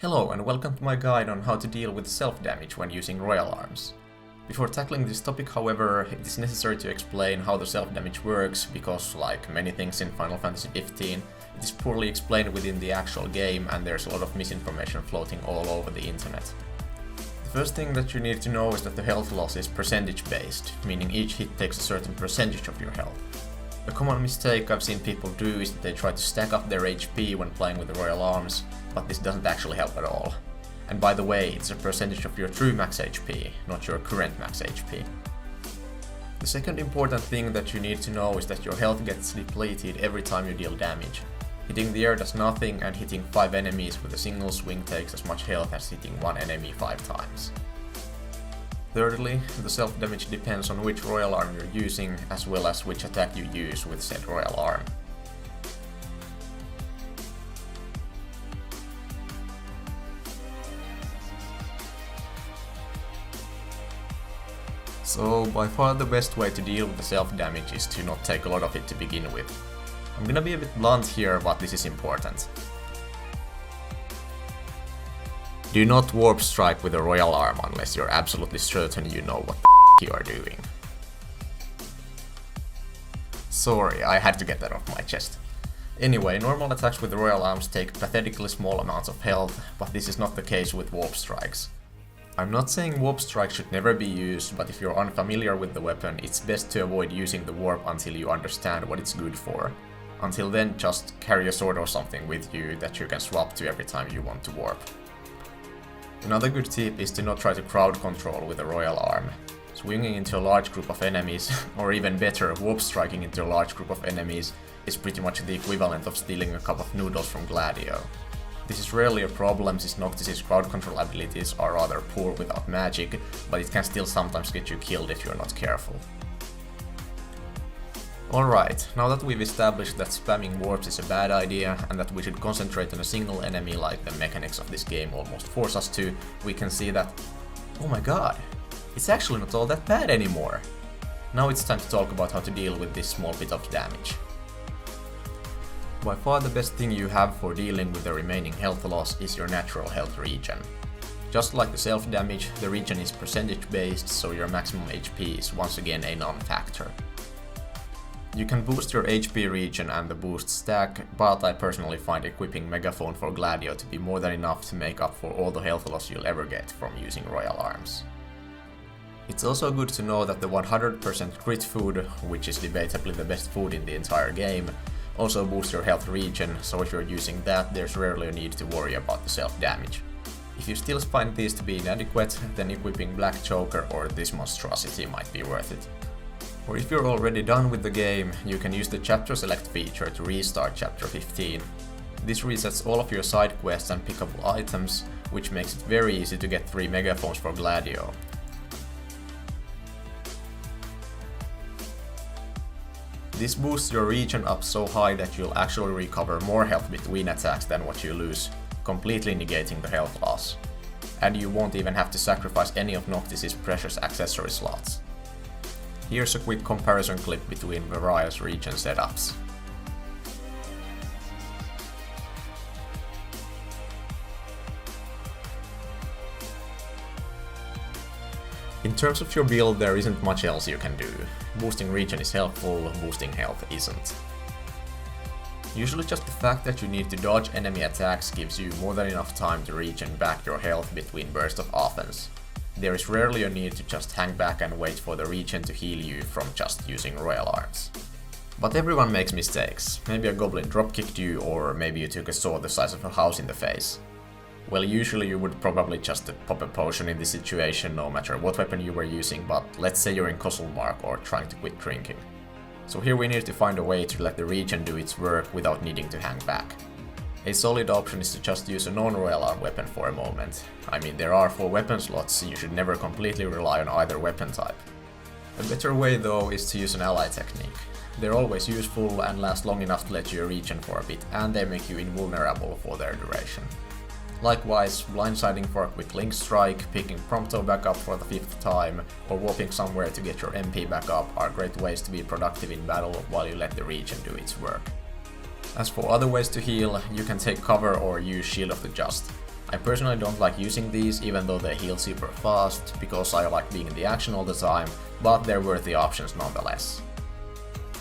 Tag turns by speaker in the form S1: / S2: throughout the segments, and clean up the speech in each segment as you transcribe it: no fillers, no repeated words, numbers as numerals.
S1: Hello and welcome to my guide on how to deal with self-damage when using royal arms. Before tackling this topic, however, it is necessary to explain how the self-damage works because, like many things in Final Fantasy XV, it is poorly explained within the actual game and there's a lot of misinformation floating all over the internet. The first thing that you need to know is that the health loss is percentage based, meaning each hit takes a certain percentage of your health. A common mistake I've seen people do is that they try to stack up their HP when playing with the royal arms, but this doesn't actually help at all. And by the way, it's a percentage of your true max HP, not your current max HP. The second important thing that you need to know is that your health gets depleted every time you deal damage. Hitting the air does nothing, and hitting 5 enemies with a single swing takes as much health as hitting 1 enemy 5 times. Thirdly, the self-damage depends on which royal arm you're using, as well as which attack you use with said royal arm. So by far the best way to deal with the self-damage is to not take a lot of it to begin with. I'm gonna be a bit blunt here, but this is important. Do not warp strike with a royal arm unless you're absolutely certain you know what the you are doing. Sorry, I had to get that off my chest. Anyway, normal attacks with the royal arms take pathetically small amounts of health, but this is not the case with warp strikes. I'm not saying warp strike should never be used, but if you're unfamiliar with the weapon, it's best to avoid using the warp until you understand what it's good for. Until then, just carry a sword or something with you that you can swap to every time you want to warp. Another good tip is to not try to crowd control with a royal arm. Swinging into a large group of enemies, or even better, warp striking into a large group of enemies, is pretty much the equivalent of stealing a cup of noodles from Gladio. This is rarely a problem since Noctis' crowd control abilities are rather poor without magic, but it can still sometimes get you killed if you're not careful. Alright, now that we've established that spamming warps is a bad idea and that we should concentrate on a single enemy like the mechanics of this game almost force us to, we can see that, oh my god, it's actually not all that bad anymore. Now it's time to talk about how to deal with this small bit of damage. By far the best thing you have for dealing with the remaining health loss is your natural health regen. Just like the self-damage, the regen is percentage based, so your maximum HP is once again a non-factor. You can boost your HP regen and the boost stack, but I personally find equipping Megaphone for Gladio to be more than enough to make up for all the health loss you'll ever get from using royal arms. It's also good to know that the 100% crit food, which is debatably the best food in the entire game, also boosts your health regen, so if you're using that, there's rarely a need to worry about the self-damage. If you still find these to be inadequate, then equipping Black Choker or this monstrosity might be worth it. Or if you're already done with the game, you can use the chapter select feature to restart chapter 15. This resets all of your side quests and pickable items, which makes it very easy to get 3 megaphones for Gladio. This boosts your regen up so high that you'll actually recover more health between attacks than what you lose, completely negating the health loss. And you won't even have to sacrifice any of Noctis' precious accessory slots. Here's a quick comparison clip between various regen setups. In terms of your build, there isn't much else you can do. Boosting regen is helpful, boosting health isn't. Usually just the fact that you need to dodge enemy attacks gives you more than enough time to regen back your health between bursts of offense. There is rarely a need to just hang back and wait for the regen to heal you from just using royal arms. But everyone makes mistakes. Maybe a goblin dropkicked you, or maybe you took a sword the size of a house in the face. Well, usually you would probably just pop a potion in this situation no matter what weapon you were using, but let's say you're in Cosselmark or trying to quit drinking. So here we need to find a way to let the regen do its work without needing to hang back. A solid option is to just use a non-royal arm weapon for a moment. I mean, there are 4 weapon slots, so you should never completely rely on either weapon type. A better way though is to use an ally technique. They're always useful and last long enough to let you regen for a bit, and they make you invulnerable for their duration. Likewise, blindsiding for a quick link strike, picking Prompto back up for the 5th time, or warping somewhere to get your MP back up are great ways to be productive in battle while you let the regen do its work. As for other ways to heal, you can take cover or use Shield of the Just. I personally don't like using these even though they heal super fast, because I like being in the action all the time, but they're worthy options nonetheless.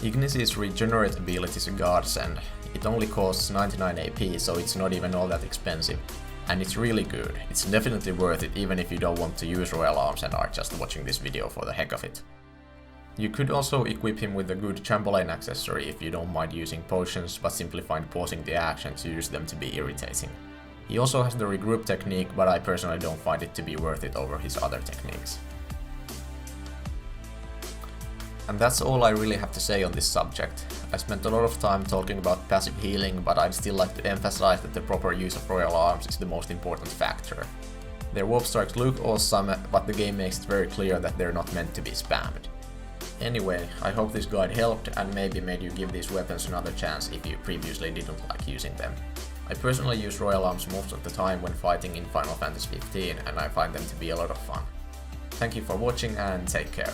S1: Ignis' regenerate ability is a godsend. It only costs 99 AP, so it's not even all that expensive. And it's really good. It's definitely worth it even if you don't want to use Royal Arms and are just watching this video for the heck of it. You could also equip him with a good trampoline accessory if you don't mind using potions but simply find pausing the action to use them to be irritating. He also has the regroup technique, but I personally don't find it to be worth it over his other techniques. And that's all I really have to say on this subject. I spent a lot of time talking about passive healing, but I'd still like to emphasize that the proper use of Royal Arms is the most important factor. Their warp strikes look awesome, but the game makes it very clear that they're not meant to be spammed. Anyway, I hope this guide helped and maybe made you give these weapons another chance if you previously didn't like using them. I personally use Royal Arms most of the time when fighting in Final Fantasy XV, and I find them to be a lot of fun. Thank you for watching and take care.